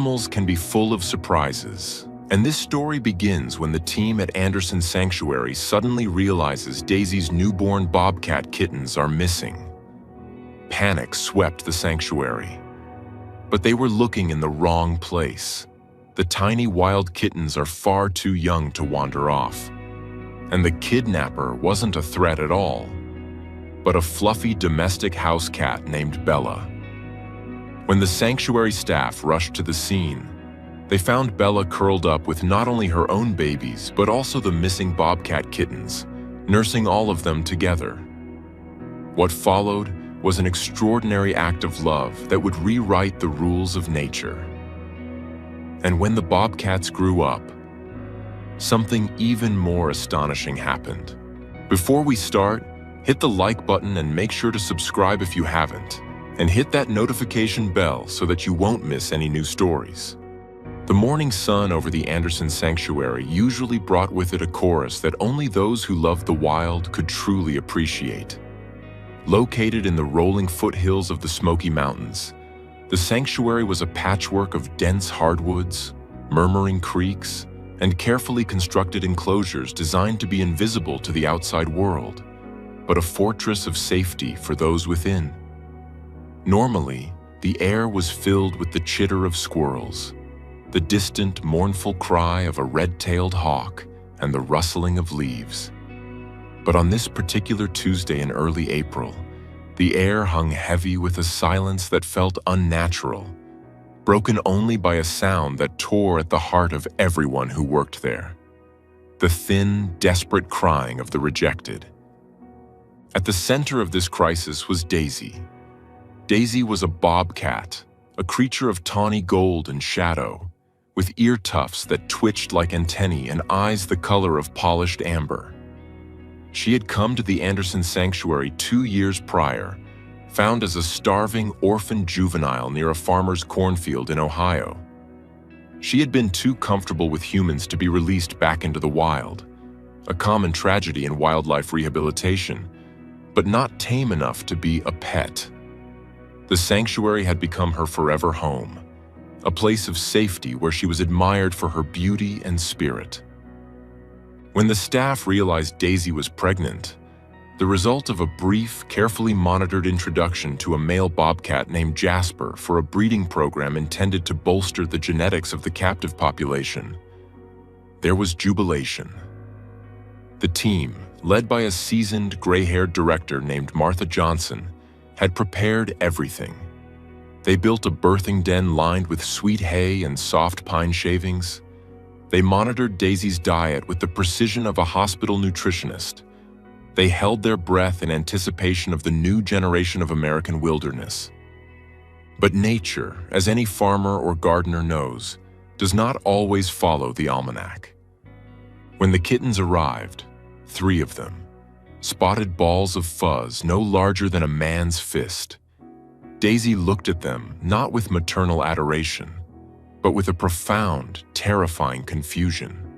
Animals can be full of surprises, and this story begins when the team at Anderson Sanctuary suddenly realizes Daisy's newborn Bobcat kittens are missing. Panic swept the sanctuary. But they were looking in the wrong place. The tiny wild kittens are far too young to wander off. And the kidnapper wasn't a threat at all, but a fluffy domestic house cat named Bella. When the sanctuary staff rushed to the scene, they found Bella curled up with not only her own babies, but also the missing Bobcat kittens, nursing all of them together. What followed was an extraordinary act of love that would rewrite the rules of nature. And when the Bobcats grew up, something even more astonishing happened. Before we start, hit the like button and make sure to subscribe if you haven't, and hit that notification bell so that you won't miss any new stories. The morning sun over the Anderson Sanctuary usually brought with it a chorus that only those who loved the wild could truly appreciate. Located in the rolling foothills of the Smoky Mountains, the sanctuary was a patchwork of dense hardwoods, murmuring creeks, and carefully constructed enclosures designed to be invisible to the outside world, but a fortress of safety for those within. Normally, the air was filled with the chitter of squirrels, the distant, mournful cry of a red-tailed hawk, and the rustling of leaves. But on this particular Tuesday in early April, the air hung heavy with a silence that felt unnatural, broken only by a sound that tore at the heart of everyone who worked there. The thin, desperate crying of the rejected. At the center of this crisis was Daisy. Daisy was a bobcat, a creature of tawny gold and shadow, with ear tufts that twitched like antennae and eyes the color of polished amber. She had come to the Anderson Sanctuary 2 years prior, found as a starving orphan juvenile near a farmer's cornfield in Ohio. She had been too comfortable with humans to be released back into the wild, a common tragedy in wildlife rehabilitation, but not tame enough to be a pet. The sanctuary had become her forever home, a place of safety where she was admired for her beauty and spirit. When the staff realized Daisy was pregnant, the result of a brief, carefully monitored introduction to a male bobcat named Jasper for a breeding program intended to bolster the genetics of the captive population, there was jubilation. The team, led by a seasoned, gray-haired director named Martha Johnson, had prepared everything. They built a birthing den lined with sweet hay and soft pine shavings. They monitored Daisy's diet with the precision of a hospital nutritionist. They held their breath in anticipation of the new generation of American wilderness. But nature, as any farmer or gardener knows, does not always follow the almanac. When the kittens arrived, 3 of them, spotted balls of fuzz no larger than a man's fist, Daisy looked at them not with maternal adoration, but with a profound, terrifying confusion.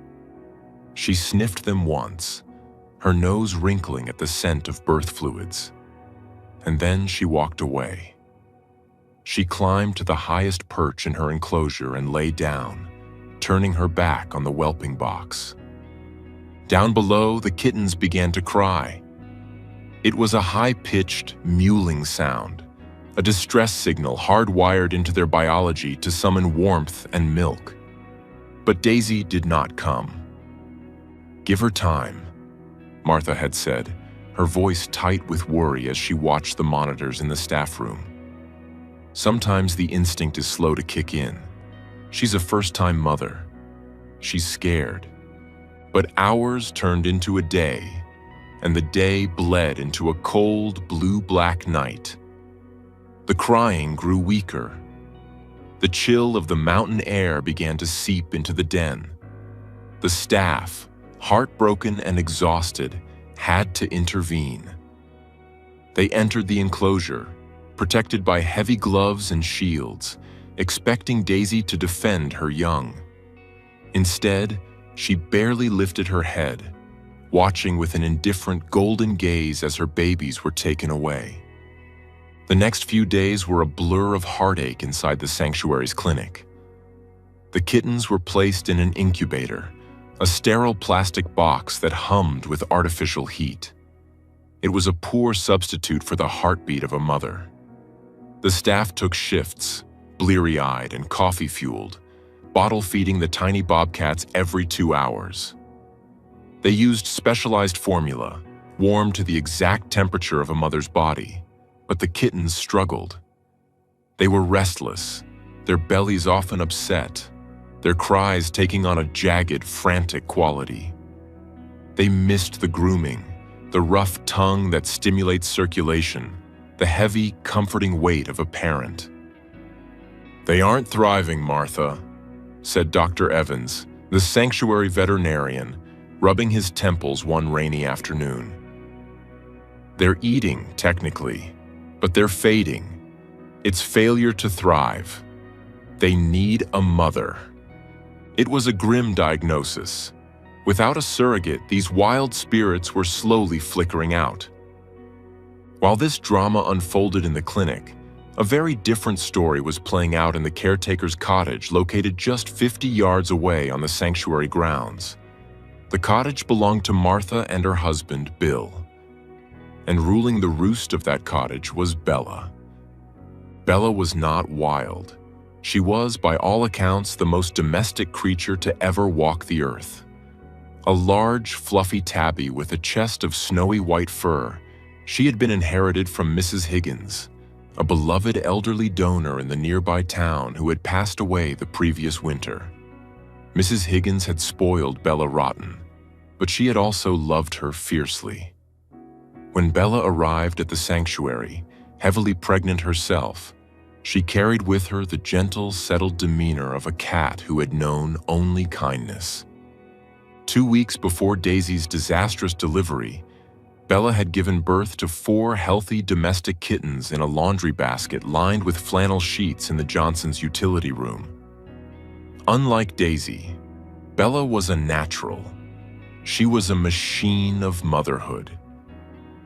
She sniffed them once, her nose wrinkling at the scent of birth fluids, and then she walked away. She climbed to the highest perch in her enclosure and lay down, turning her back on the whelping box. Down below, the kittens began to cry. It was a high-pitched, mewling sound, a distress signal hardwired into their biology to summon warmth and milk. But Daisy did not come. "Give her time," Martha had said, her voice tight with worry as she watched the monitors in the staff room. Sometimes the instinct is slow to kick in. She's a first-time mother. She's scared. But hours turned into a day, and the day bled into a cold, blue-black night. The crying grew weaker. The chill of the mountain air began to seep into the den. The staff, heartbroken and exhausted, had to intervene. They entered the enclosure, protected by heavy gloves and shields, expecting Daisy to defend her young. Instead, she barely lifted her head, watching with an indifferent golden gaze as her babies were taken away. The next few days were a blur of heartache inside the sanctuary's clinic. The kittens were placed in an incubator, a sterile plastic box that hummed with artificial heat. It was a poor substitute for the heartbeat of a mother. The staff took shifts, bleary-eyed and coffee-fueled, bottle-feeding the tiny bobcats every 2 hours. They used specialized formula, warmed to the exact temperature of a mother's body, but the kittens struggled. They were restless, their bellies often upset, their cries taking on a jagged, frantic quality. They missed the grooming, the rough tongue that stimulates circulation, the heavy, comforting weight of a parent. "They aren't thriving, Martha," said Dr. Evans, the sanctuary veterinarian, rubbing his temples one rainy afternoon. "They're eating, technically, but they're fading. It's failure to thrive. They need a mother." It was a grim diagnosis. Without a surrogate, these wild spirits were slowly flickering out. While this drama unfolded in the clinic, a very different story was playing out in the caretaker's cottage located just 50 yards away on the sanctuary grounds. The cottage belonged to Martha and her husband, Bill. And ruling the roost of that cottage was Bella. Bella was not wild. She was, by all accounts, the most domestic creature to ever walk the earth. A large, fluffy tabby with a chest of snowy white fur, she had been inherited from Mrs. Higgins, a beloved elderly donor in the nearby town who had passed away the previous winter. Mrs. Higgins had spoiled Bella rotten, but she had also loved her fiercely. When Bella arrived at the sanctuary, heavily pregnant herself, she carried with her the gentle, settled demeanor of a cat who had known only kindness. 2 weeks before Daisy's disastrous delivery, Bella had given birth to 4 healthy domestic kittens in a laundry basket lined with flannel sheets in the Johnsons' utility room. Unlike Daisy, Bella was a natural. She was a machine of motherhood.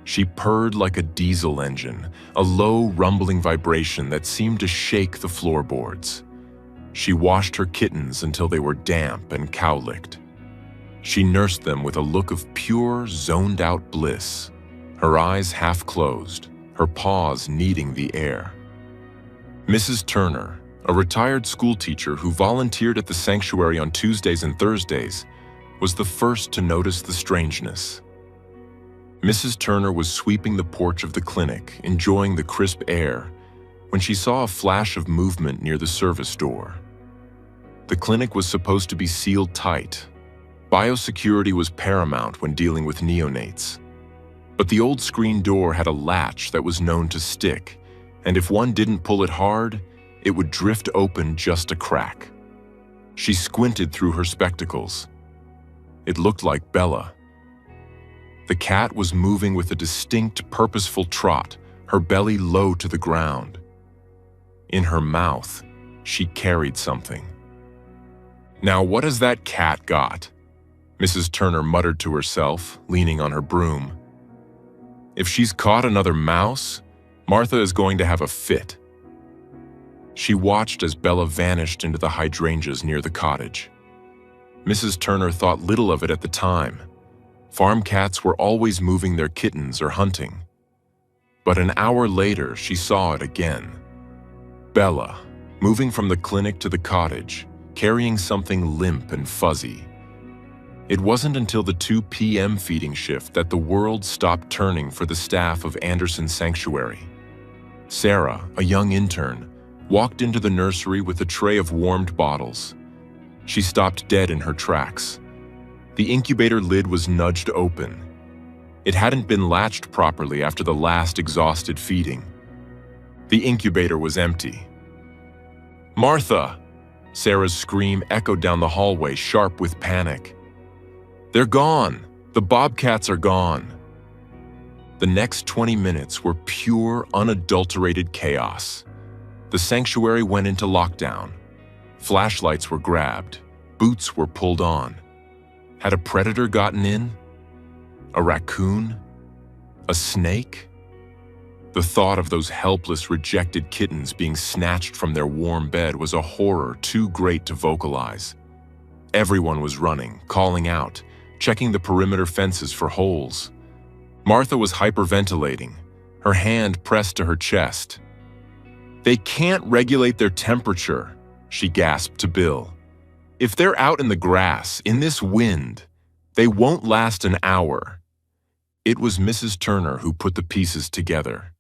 She purred like a diesel engine, a low, rumbling vibration that seemed to shake the floorboards. She washed her kittens until they were damp and cowlicked. She nursed them with a look of pure, zoned-out bliss, her eyes half closed, her paws kneading the air. Mrs. Turner, a retired schoolteacher who volunteered at the sanctuary on Tuesdays and Thursdays, was the first to notice the strangeness. Mrs. Turner was sweeping the porch of the clinic, enjoying the crisp air, when she saw a flash of movement near the service door. The clinic was supposed to be sealed tight. Biosecurity was paramount when dealing with neonates. But the old screen door had a latch that was known to stick, and if one didn't pull it hard, it would drift open just a crack. She squinted through her spectacles. It looked like Bella. The cat was moving with a distinct, purposeful trot, her belly low to the ground. In her mouth, she carried something. "Now what has that cat got?" Mrs. Turner muttered to herself, leaning on her broom. "If she's caught another mouse, Martha is going to have a fit." She watched as Bella vanished into the hydrangeas near the cottage. Mrs. Turner thought little of it at the time. Farm cats were always moving their kittens or hunting. But an hour later, she saw it again. Bella, moving from the clinic to the cottage, carrying something limp and fuzzy. It wasn't until the 2 p.m. feeding shift that the world stopped turning for the staff of Anderson Sanctuary. Sarah, a young intern, walked into the nursery with a tray of warmed bottles. She stopped dead in her tracks. The incubator lid was nudged open. It hadn't been latched properly after the last exhausted feeding. The incubator was empty. "Martha!" Sarah's scream echoed down the hallway, sharp with panic. "They're gone! The bobcats are gone!" The next 20 minutes were pure, unadulterated chaos. The sanctuary went into lockdown. Flashlights were grabbed. Boots were pulled on. Had a predator gotten in? A raccoon? A snake? The thought of those helpless, rejected kittens being snatched from their warm bed was a horror too great to vocalize. Everyone was running, calling out, checking the perimeter fences for holes. Martha was hyperventilating, her hand pressed to her chest. "They can't regulate their temperature," she gasped to Bill. "If they're out in the grass, in this wind, they won't last an hour." It was Mrs. Turner who put the pieces together.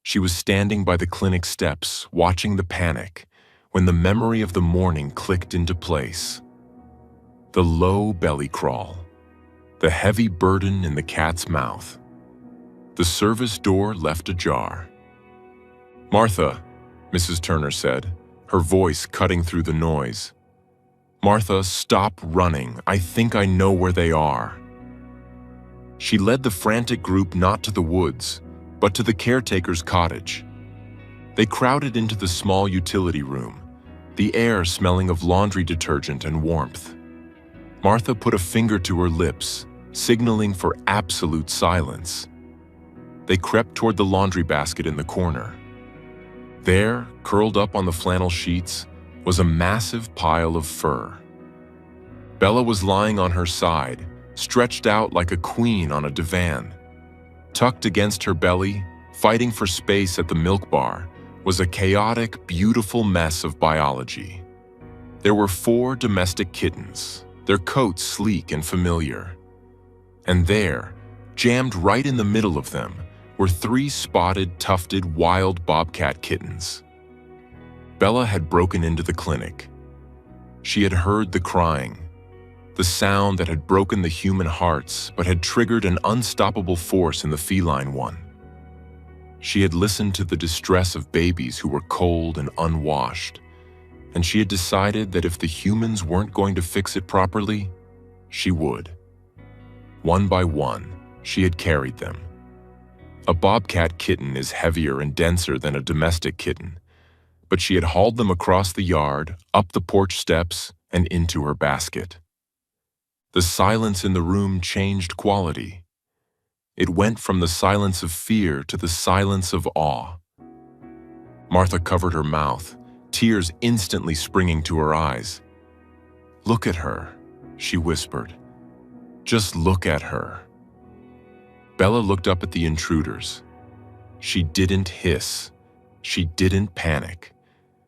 She was standing by the clinic steps, watching the panic, when the memory of the morning clicked into place. The low belly crawl, the heavy burden in the cat's mouth. The service door left ajar. "Martha," Mrs. Turner said, her voice cutting through the noise. "Martha, stop running. I think I know where they are." She led the frantic group not to the woods, but to the caretaker's cottage. They crowded into the small utility room, the air smelling of laundry detergent and warmth. Martha put a finger to her lips, signaling for absolute silence. They crept toward the laundry basket in the corner. There, curled up on the flannel sheets, was a massive pile of fur. Bella was lying on her side, stretched out like a queen on a divan. Tucked against her belly, fighting for space at the milk bar, was a chaotic, beautiful mess of biology. There were 4 domestic kittens, their coats sleek and familiar. And there, jammed right in the middle of them, were 3 spotted, tufted, wild bobcat kittens. Bella had broken into the clinic. She had heard the crying, the sound that had broken the human hearts but had triggered an unstoppable force in the feline one. She had listened to the distress of babies who were cold and unwashed, and she had decided that if the humans weren't going to fix it properly, she would. One by one, she had carried them. A bobcat kitten is heavier and denser than a domestic kitten, but she had hauled them across the yard, up the porch steps, and into her basket. The silence in the room changed quality. It went from the silence of fear to the silence of awe. Martha covered her mouth, tears instantly springing to her eyes. "Look at her," she whispered. "Just look at her." Bella looked up at the intruders. She didn't hiss. She didn't panic.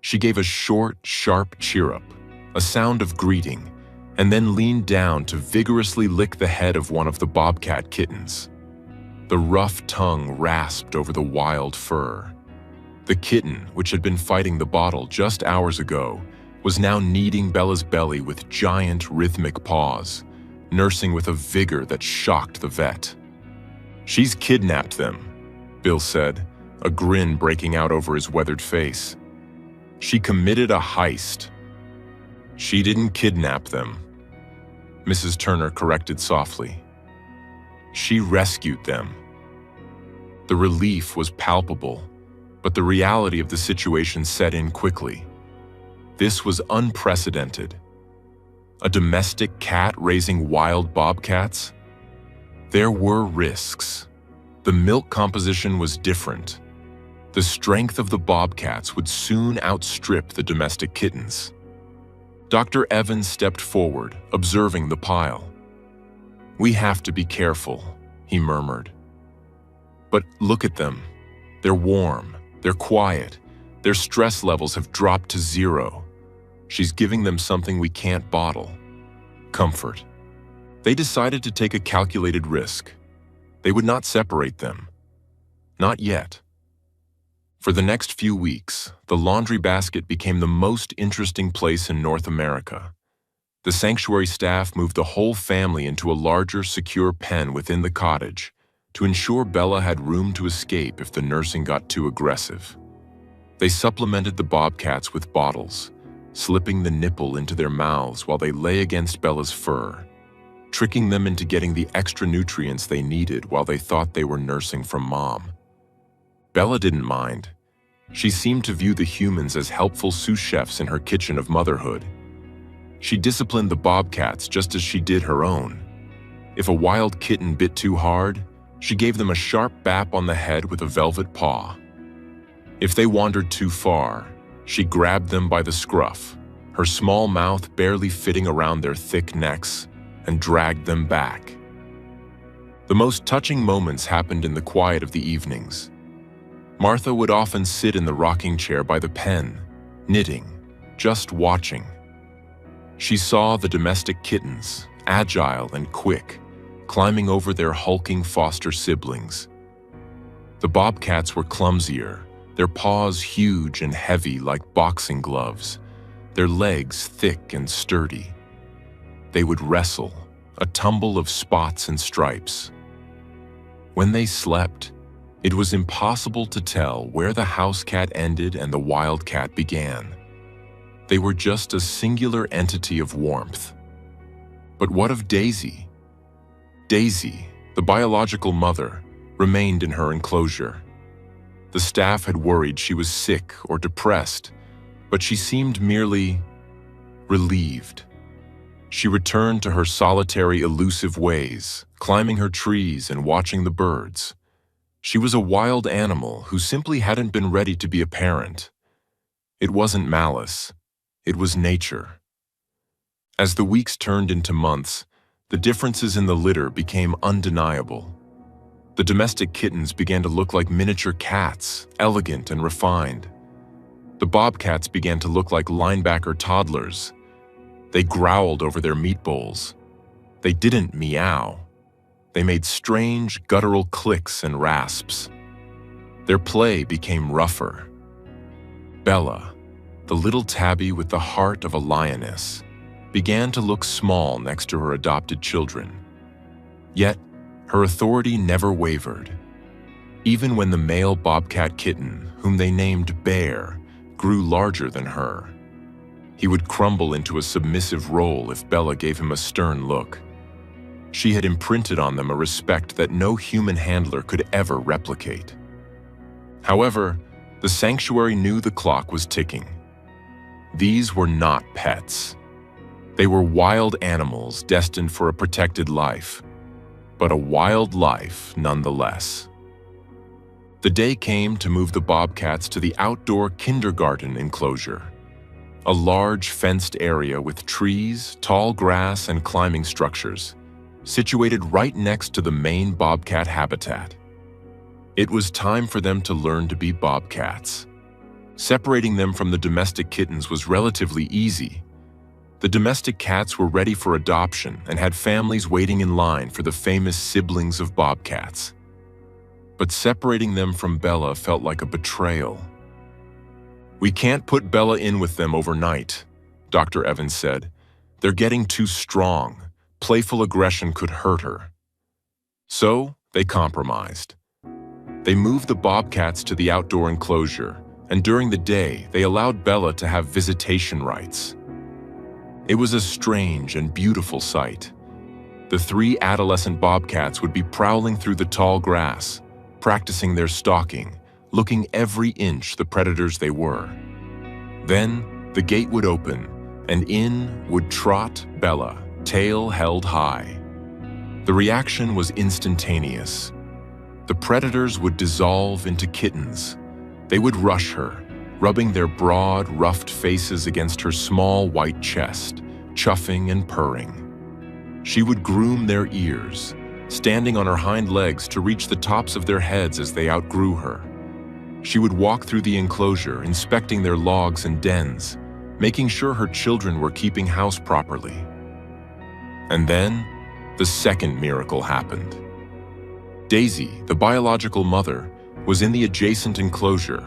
She gave a short, sharp cheer-up, a sound of greeting, and then leaned down to vigorously lick the head of one of the bobcat kittens. The rough tongue rasped over the wild fur. The kitten, which had been fighting the bottle just hours ago, was now kneading Bella's belly with giant, rhythmic paws, nursing with a vigor that shocked the vet. "She's kidnapped them," Bill said, a grin breaking out over his weathered face. "She committed a heist." "She didn't kidnap them," Mrs. Turner corrected softly. "She rescued them." The relief was palpable, but the reality of the situation set in quickly. This was unprecedented. A domestic cat raising wild bobcats? There were risks. The milk composition was different. The strength of the bobcats would soon outstrip the domestic kittens. Dr. Evans stepped forward, observing the pile. "We have to be careful," he murmured. "But look at them. They're warm, they're quiet, their stress levels have dropped to 0. She's giving them something we can't bottle. Comfort." They decided to take a calculated risk. They would not separate them. Not yet. For the next few weeks, the laundry basket became the most interesting place in North America. The sanctuary staff moved the whole family into a larger, secure pen within the cottage to ensure Bella had room to escape if the nursing got too aggressive. They supplemented the bobcats with bottles, slipping the nipple into their mouths while they lay against Bella's fur, tricking them into getting the extra nutrients they needed while they thought they were nursing from mom. Bella didn't mind. She seemed to view the humans as helpful sous chefs in her kitchen of motherhood. She disciplined the bobcats just as she did her own. If a wild kitten bit too hard, She gave them a sharp bap on the head with a velvet paw. If they wandered too far, she grabbed them by the scruff, her small mouth barely fitting around their thick necks, and dragged them back. The most touching moments happened in the quiet of the evenings. Martha would often sit in the rocking chair by the pen, knitting, just watching. She saw the domestic kittens, agile and quick, climbing over their hulking foster siblings. The bobcats were clumsier, their paws huge and heavy like boxing gloves, their legs thick and sturdy. They would wrestle, a tumble of spots and stripes. When they slept, it was impossible to tell where the house cat ended and the wild cat began. They were just a singular entity of warmth. But what of Daisy? Daisy, the biological mother, remained in her enclosure. The staff had worried she was sick or depressed, but she seemed merely relieved. She returned to her solitary, elusive ways, climbing her trees and watching the birds. She was a wild animal who simply hadn't been ready to be a parent. It wasn't malice. It was nature. As the weeks turned into months, the differences in the litter became undeniable. The domestic kittens began to look like miniature cats, elegant and refined. The bobcats began to look like linebacker toddlers. They growled over their meat bowls. They didn't meow. They made strange, guttural clicks and rasps. Their play became rougher. Bella, the little tabby with the heart of a lioness, began to look small next to her adopted children. Yet, her authority never wavered. Even when the male bobcat kitten, whom they named Bear, grew larger than her, he would crumble into a submissive role if Bella gave him a stern look. She had imprinted on them a respect that no human handler could ever replicate. However, the sanctuary knew the clock was ticking. These were not pets. They were wild animals destined for a protected life, but a wild life nonetheless. The day came to move the bobcats to the outdoor kindergarten enclosure, a large fenced area with trees, tall grass, and climbing structures, situated right next to the main bobcat habitat. It was time for them to learn to be bobcats. Separating them from the domestic kittens was relatively easy. The domestic cats were ready for adoption and had families waiting in line for the famous siblings of bobcats. But separating them from Bella felt like a betrayal. "We can't put Bella in with them overnight," Dr. Evans said. "They're getting too strong. Playful aggression could hurt her." So they compromised. They moved the bobcats to the outdoor enclosure, and during the day, they allowed Bella to have visitation rights. It was a strange and beautiful sight. The 3 adolescent bobcats would be prowling through the tall grass, practicing their stalking, looking every inch the predators they were. Then, the gate would open, and in would trot Bella, tail held high. The reaction was instantaneous. The predators would dissolve into kittens. They would rush her, rubbing their broad, ruffed faces against her small white chest, chuffing and purring. She would groom their ears, standing on her hind legs to reach the tops of their heads as they outgrew her. She would walk through the enclosure, inspecting their logs and dens, making sure her children were keeping house properly. And then, the second miracle happened. Daisy, the biological mother, was in the adjacent enclosure,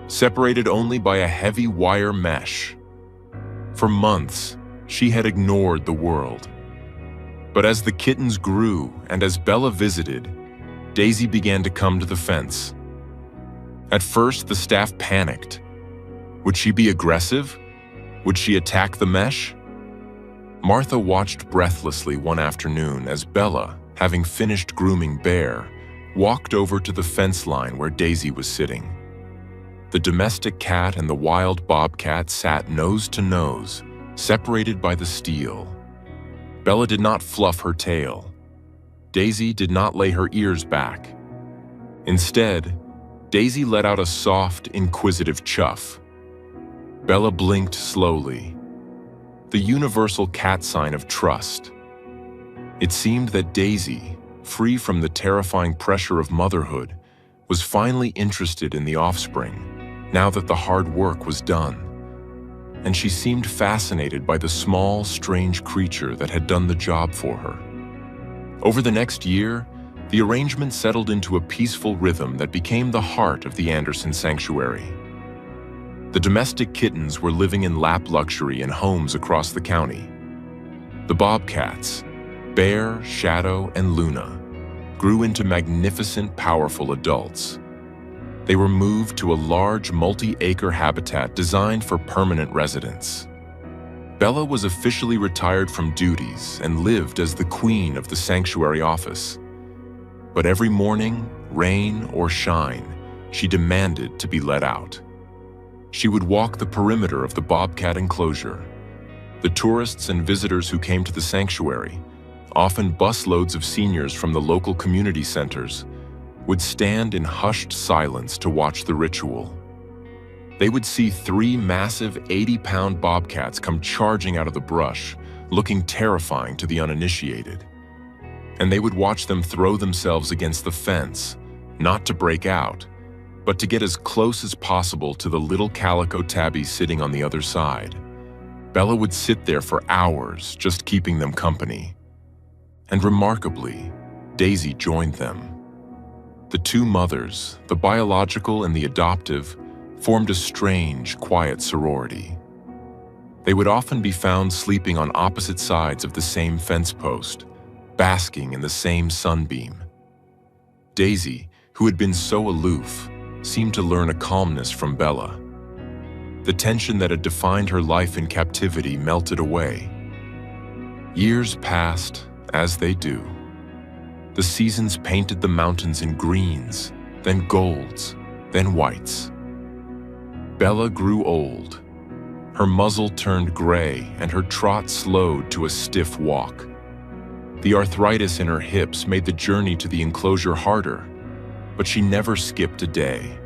separated only by a heavy wire mesh. For months, she had ignored the world. But as the kittens grew and as Bella visited, Daisy began to come to the fence. At first, the staff panicked. Would she be aggressive? Would she attack the mesh? Martha watched breathlessly one afternoon as Bella, having finished grooming Bear, walked over to the fence line where Daisy was sitting. The domestic cat and the wild bobcat sat nose to nose, separated by the steel. Bella did not fluff her tail. Daisy did not lay her ears back. Instead, Daisy let out a soft, inquisitive chuff. Bella blinked slowly, the universal cat sign of trust. It seemed that Daisy, free from the terrifying pressure of motherhood, was finally interested in the offspring, now that the hard work was done. And she seemed fascinated by the small, strange creature that had done the job for her. Over the next year, the arrangement settled into a peaceful rhythm that became the heart of the Anderson sanctuary. The domestic kittens were living in lap luxury in homes across the county. The Bobcats, Bear, Shadow, and Luna, grew into magnificent, powerful adults. They were moved to a large, multi-acre habitat designed for permanent residence. Bella was officially retired from duties and lived as the queen of the sanctuary office. But every morning, rain or shine, she demanded to be let out. She would walk the perimeter of the Bobcat enclosure. The tourists and visitors who came to the sanctuary, often busloads of seniors from the local community centers, would stand in hushed silence to watch the ritual. They would see 3 massive 80-pound bobcats come charging out of the brush, looking terrifying to the uninitiated. And they would watch them throw themselves against the fence, not to break out, but to get as close as possible to the little calico tabby sitting on the other side. Bella would sit there for hours, just keeping them company. And remarkably, Daisy joined them. The 2 mothers, the biological and the adoptive, formed a strange, quiet sorority. They would often be found sleeping on opposite sides of the same fence post, basking in the same sunbeam. Daisy, who had been so aloof, seemed to learn a calmness from Bella. The tension that had defined her life in captivity melted away. Years passed, as they do. The seasons painted the mountains in greens, then golds, then whites. Bella grew old. Her muzzle turned gray and her trot slowed to a stiff walk. The arthritis in her hips made the journey to the enclosure harder, but she never skipped a day.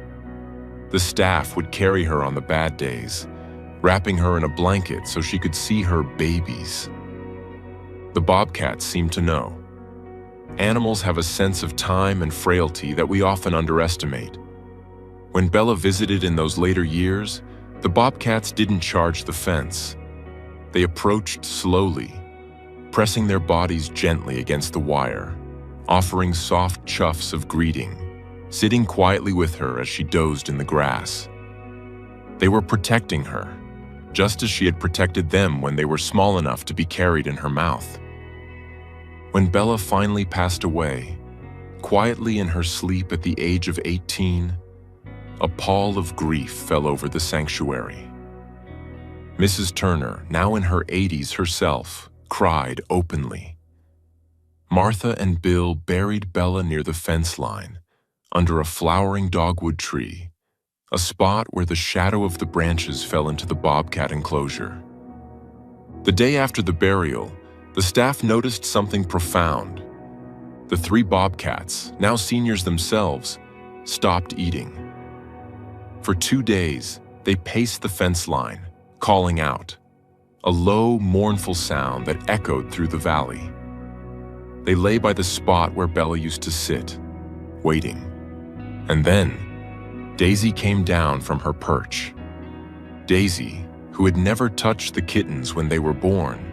The staff would carry her on the bad days, wrapping her in a blanket so she could see her babies. The bobcats seemed to know. Animals have a sense of time and frailty that we often underestimate. When Bella visited in those later years, the bobcats didn't charge the fence. They approached slowly, pressing their bodies gently against the wire, offering soft chuffs of greeting, sitting quietly with her as she dozed in the grass. They were protecting her, just as she had protected them when they were small enough to be carried in her mouth. When Bella finally passed away, quietly in her sleep at the age of 18, a pall of grief fell over the sanctuary. Mrs. Turner, now in her 80s herself, cried openly. Martha and Bill buried Bella near the fence line, under a flowering dogwood tree, a spot where the shadow of the branches fell into the bobcat enclosure. The day after the burial, the staff noticed something profound. The 3 bobcats, now seniors themselves, stopped eating. For 2 days, they paced the fence line, calling out, a low, mournful sound that echoed through the valley. They lay by the spot where Bella used to sit, waiting. And then, Daisy came down from her perch. Daisy, who had never touched the kittens when they were born,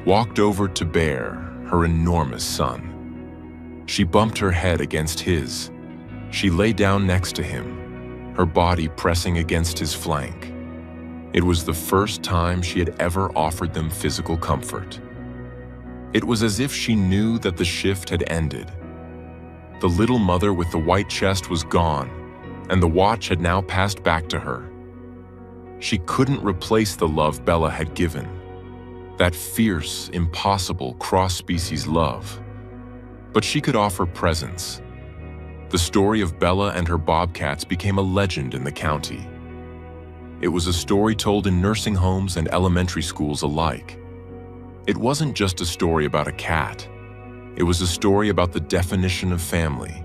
walked over to Bear, her enormous son. She bumped her head against his. She lay down next to him, her body pressing against his flank. It was the first time she had ever offered them physical comfort. It was as if she knew that the shift had ended. The little mother with the white chest was gone, and the watch had now passed back to her. She couldn't replace the love Bella had given, that fierce, impossible cross-species love. But she could offer presence. The story of Bella and her bobcats became a legend in the county. It was a story told in nursing homes and elementary schools alike. It wasn't just a story about a cat. It was a story about the definition of family.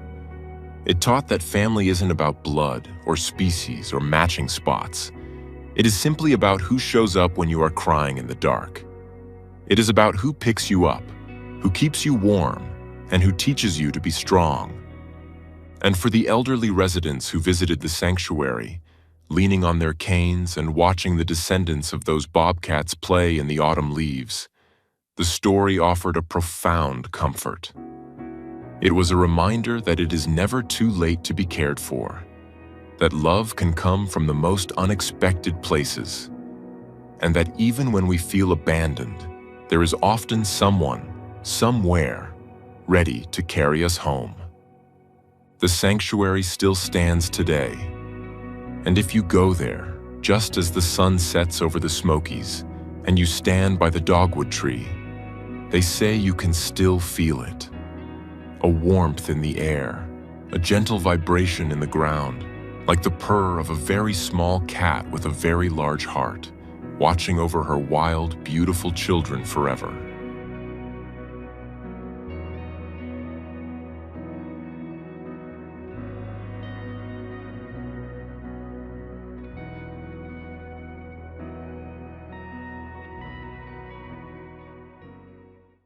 It taught that family isn't about blood or species or matching spots. It is simply about who shows up when you are crying in the dark. It is about who picks you up, who keeps you warm, and who teaches you to be strong. And for the elderly residents who visited the sanctuary, leaning on their canes and watching the descendants of those bobcats play in the autumn leaves, the story offered a profound comfort. It was a reminder that it is never too late to be cared for, that love can come from the most unexpected places, and that even when we feel abandoned, there is often someone, somewhere, ready to carry us home. The sanctuary still stands today, and if you go there, just as the sun sets over the Smokies, and you stand by the dogwood tree, they say you can still feel it. A warmth in the air, a gentle vibration in the ground, like the purr of a very small cat with a very large heart, watching over her wild, beautiful children forever.